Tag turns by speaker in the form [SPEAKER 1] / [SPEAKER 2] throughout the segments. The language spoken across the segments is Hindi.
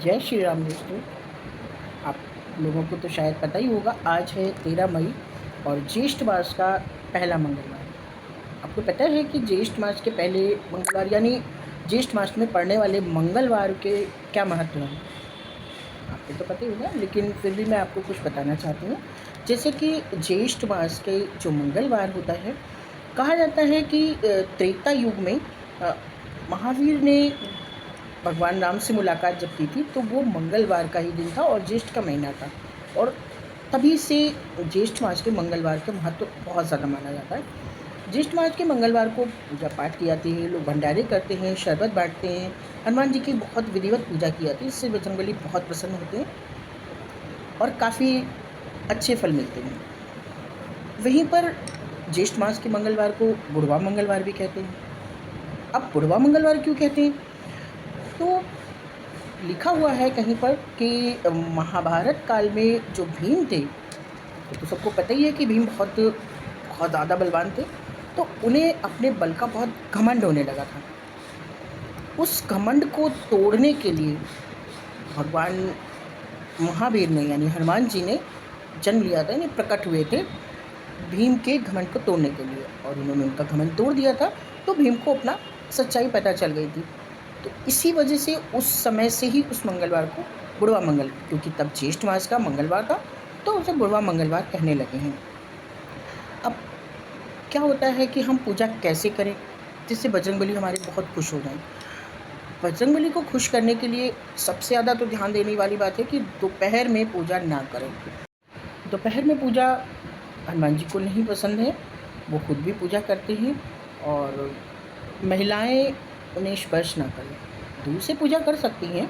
[SPEAKER 1] जय श्री राम दोस्तों। आप लोगों को तो शायद पता ही होगा, आज है 13 मई और ज्येष्ठ मास का पहला मंगलवार। आपको पता है कि ज्येष्ठ मास के पहले मंगलवार यानी ज्येष्ठ मास में पड़ने वाले मंगलवार के क्या महत्व है? आपको तो पता ही होगा, लेकिन फिर भी मैं आपको कुछ बताना चाहती हूँ। जैसे कि ज्येष्ठ मास के जो मंगलवार होता है, कहा जाता है कि त्रेता युग में महावीर ने भगवान राम से मुलाकात जब की थी तो वो मंगलवार का ही दिन था और ज्येष्ठ का महीना था। और तभी से ज्येष्ठ मास के मंगलवार का महत्व बहुत ज़्यादा माना जाता है। ज्येष्ठ मास के मंगलवार को पूजा पाठ की जाती है, लोग भंडारे करते हैं, शरबत बांटते हैं, हनुमान जी की बहुत विधिवत पूजा की जाती है। इससे बजरंगबली बहुत प्रसन्न होते हैं और काफ़ी अच्छे फल मिलते हैं। वहीं पर ज्येष्ठ मास के मंगलवार को बुढ़वा मंगलवार भी कहते हैं। अब बुढ़वा मंगलवार क्यों कहते हैं? तो लिखा हुआ है कहीं पर कि महाभारत काल में जो भीम थे, तो सबको पता ही है कि भीम बहुत बहुत ज़्यादा बलवान थे, तो उन्हें अपने बल का बहुत घमंड होने लगा था। उस घमंड को तोड़ने के लिए भगवान महावीर ने यानी हनुमान जी ने जन्म लिया था, यानी प्रकट हुए थे भीम के घमंड को तोड़ने के लिए, और उन्होंने उनका घमंड तोड़ दिया था। तो भीम को अपना सच्चाई पता चल गई थी। तो इसी वजह से उस समय से ही उस मंगलवार को बुढ़वा मंगल, क्योंकि तब ज्येष्ठ मास का मंगलवार था, तो उसे बुढ़वा मंगलवार कहने लगे हैं। अब क्या होता है कि हम पूजा कैसे करें जिससे बजरंगबली हमारे बहुत खुश हो जाएं? बजरंगबली को खुश करने के लिए सबसे ज़्यादा तो ध्यान देने वाली बात है कि दोपहर में पूजा ना करें। दोपहर में पूजा हनुमान जी को नहीं पसंद है, वो खुद भी पूजा करते हैं और महिलाएं उन्हें स्पर्श ना करें। दूर से पूजा कर सकती हैं,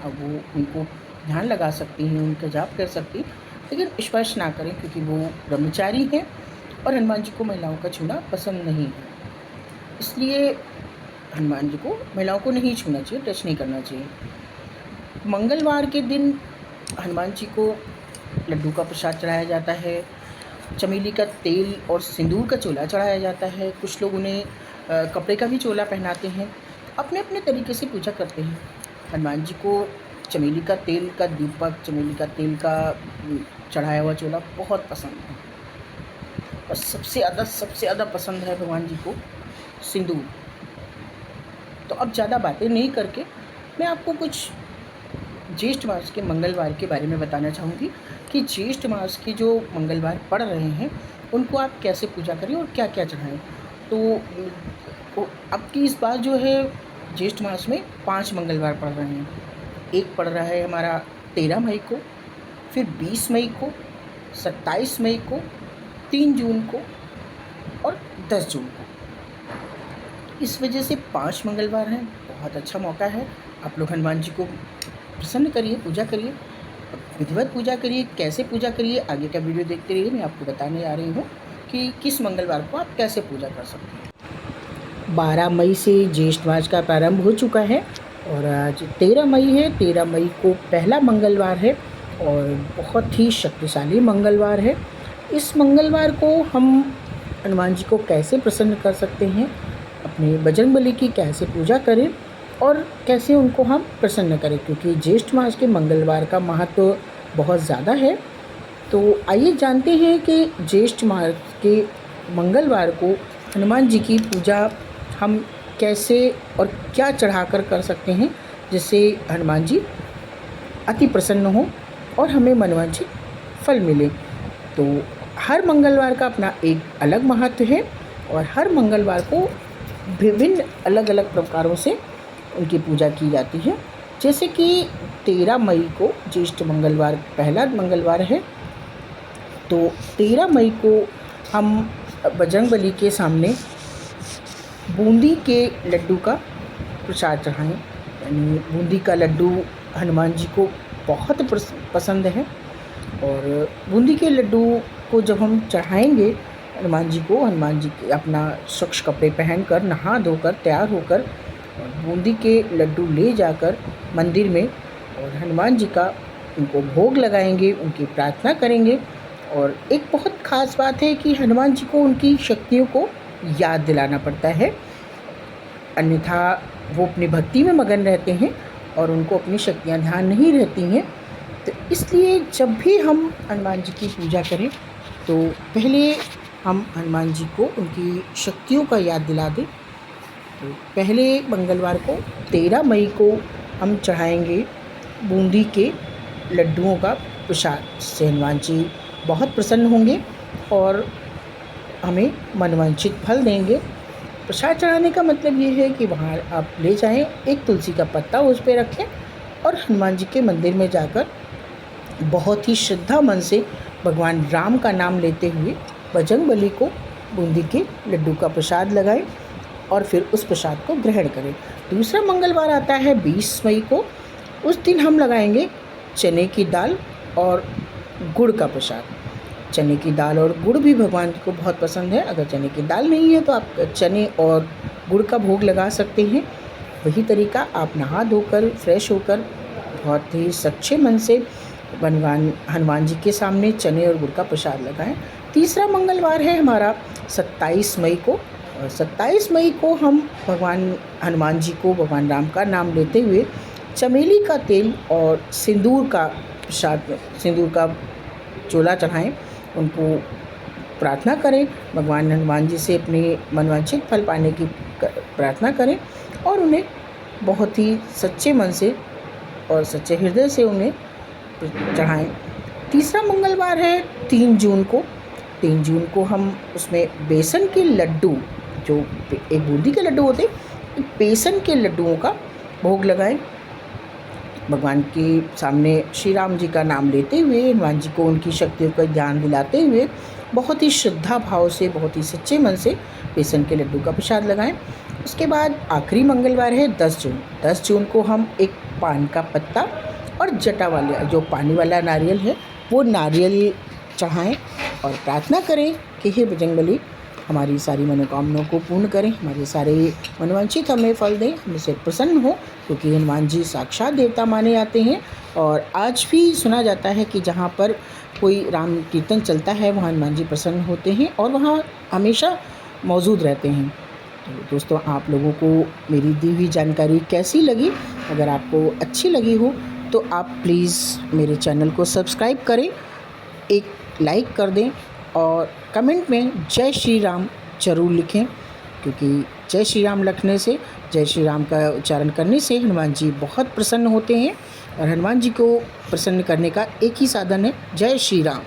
[SPEAKER 1] अब वो उनको ध्यान लगा सकती हैं, उनका जाप कर सकती हैं, लेकिन स्पर्श ना करें क्योंकि वो ब्रह्मचारी हैं और हनुमान जी को महिलाओं का छूना पसंद नहीं है। इसलिए हनुमान जी को महिलाओं को नहीं छूना चाहिए, टच नहीं करना चाहिए। मंगलवार के दिन हनुमान जी को लड्डू का प्रसाद चढ़ाया जाता है, चमेली का तेल और सिंदूर का चोला चढ़ाया जाता है। कुछ लोग उन्हें कपड़े का भी चोला पहनाते हैं। अपने अपने तरीके से पूजा करते हैं। हनुमान जी को चमेली का तेल का दीपक, चमेली का तेल का चढ़ाया हुआ चोला बहुत पसंद है, और सबसे ज़्यादा पसंद है भगवान जी को सिंदूर। तो अब ज़्यादा बातें नहीं करके मैं आपको कुछ ज्येष्ठ मास के मंगलवार के बारे में बताना चाहूँगी कि ज्येष्ठ मास के जो मंगलवार पड़ रहे हैं उनको आप कैसे पूजा करें और क्या क्या चढ़ाएँ। तो अब की इस बार जो है ज्येष्ठ मास में 5 मंगलवार पड़ रहे हैं। एक पड़ रहा है हमारा 13 मई को, फिर 20 मई को, 27 मई को, 3 जून को और 10 जून को। इस वजह से 5 मंगलवार हैं, बहुत अच्छा मौका है। आप लोग हनुमान जी को प्रसन्न करिए, पूजा करिए, विधिवत पूजा करिए। कैसे पूजा करिए आगे का वीडियो देखते रहिए, मैं आपको बताने आ रही हूँ कि किस मंगलवार को आप कैसे पूजा कर सकते हैं। 12 मई से ज्येष्ठ मास का प्रारंभ हो चुका है और आज 13 मई है। 13 मई को पहला मंगलवार है और बहुत ही शक्तिशाली मंगलवार है। इस मंगलवार को हम हनुमान जी को कैसे प्रसन्न कर सकते हैं, अपने बजरंगबली की कैसे पूजा करें और कैसे उनको हम प्रसन्न करें, क्योंकि ज्येष्ठ मास के मंगलवार का महत्व बहुत ज़्यादा है। तो आइए जानते हैं कि ज्येष्ठ मास के मंगलवार को हनुमान जी की पूजा हम कैसे और क्या चढ़ाकर कर सकते हैं जिससे हनुमान जी अति प्रसन्न हो और हमें मनवांछित फल मिले। तो हर मंगलवार का अपना एक अलग महत्व है और हर मंगलवार को विभिन्न अलग अलग प्रकारों से उनकी पूजा की जाती है। जैसे कि 13 मई को ज्येष्ठ मंगलवार पहला मंगलवार है, तो 13 मई को हम बजरंगबली के सामने बूंदी के लड्डू का प्रसाद चढ़ाएं। यानी बूंदी का लड्डू हनुमान जी को बहुत पसंद है और बूंदी के लड्डू को जब हम चढ़ाएंगे हनुमान जी को, हनुमान जी अपना स्वच्छ कपड़े पहनकर, नहा धोकर, तैयार होकर और बूंदी के लड्डू ले जाकर मंदिर में और हनुमान जी का उनको भोग लगाएंगे, उनकी प्रार्थना करेंगे। और एक बहुत ख़ास बात है कि हनुमान जी को उनकी शक्तियों को याद दिलाना पड़ता है, अन्यथा वो अपनी भक्ति में मगन रहते हैं और उनको अपनी शक्तियाँ ध्यान नहीं रहती हैं। तो इसलिए जब भी हम हनुमान जी की पूजा करें तो पहले हम हनुमान जी को उनकी शक्तियों का याद दिला दें। तो पहले मंगलवार को 13 मई को हम चढ़ाएंगे बूंदी के लड्डुओं का प्रसाद, जिससे हनुमान जी बहुत प्रसन्न होंगे और हमें मनवांछित फल देंगे। प्रसाद चढ़ाने का मतलब ये है कि वहाँ आप ले जाएं, एक तुलसी का पत्ता उस पर रखें और हनुमान जी के मंदिर में जाकर बहुत ही श्रद्धा मन से भगवान राम का नाम लेते हुए बजरंगबली को बूंदी के लड्डू का प्रसाद लगाएं और फिर उस प्रसाद को ग्रहण करें। दूसरा मंगलवार आता है 20 मई को। उस दिन हम लगाएंगे चने की दाल और गुड़ का प्रसाद। चने की दाल और गुड़ भी भगवान को बहुत पसंद है। अगर चने की दाल नहीं है तो आप चने और गुड़ का भोग लगा सकते हैं। वही तरीका, आप नहा धोकर फ्रेश होकर बहुत ही सच्चे मन से भगवान हनुमान जी के सामने चने और गुड़ का प्रसाद लगाएं। तीसरा मंगलवार है हमारा 27 मई को, और 27 मई को हम भगवान हनुमान जी को भगवान राम का नाम लेते हुए चमेली का तेल और सिंदूर का प्रसाद, सिंदूर का चोला चढ़ाएं। उनको प्रार्थना करें, भगवान हनुमान जी से अपने मनवांछित फल पाने की प्रार्थना करें और उन्हें बहुत ही सच्चे मन से और सच्चे हृदय से उन्हें चढ़ाएं। तीसरा मंगलवार है 3 जून को। 3 जून को हम उसमें बेसन के लड्डू, जो एक बूंदी के लड्डू होते हैं, बेसन के लड्डुओं का भोग लगाएं। भगवान के सामने श्री राम जी का नाम लेते हुए, हनुमान जी को उनकी शक्तियों का ज्ञान दिलाते हुए बहुत ही श्रद्धा भाव से, बहुत ही सच्चे मन से बेसन के लड्डू का प्रसाद लगाएं। उसके बाद आखिरी मंगलवार है 10 जून। 10 जून को हम एक पान का पत्ता और जटा वाले, जो पानी वाला नारियल है, वो नारियल चढ़ाएं और प्रार्थना करें कि हे बजरंगबली, हमारी सारी मनोकामनाओं को पूर्ण करें, हमारे सारे मनोवांछित हमें फल दें, हमसे प्रसन्न हो, क्योंकि हनुमान जी साक्षात देवता माने जाते हैं। और आज भी सुना जाता है कि जहाँ पर कोई राम कीर्तन चलता है वहाँ हनुमान जी प्रसन्न होते हैं और वहाँ हमेशा मौजूद रहते हैं। तो दोस्तों, आप लोगों को मेरी दी हुई जानकारी कैसी लगी? अगर आपको अच्छी लगी हो तो आप प्लीज़ मेरे चैनल को सब्सक्राइब करें, एक लाइक कर दें और कमेंट में जय श्री राम ज़रूर लिखें, क्योंकि जय श्री राम लिखने से, जय श्री राम का उच्चारण करने से हनुमान जी बहुत प्रसन्न होते हैं। और हनुमान जी को प्रसन्न करने का एक ही साधन है, जय श्री राम।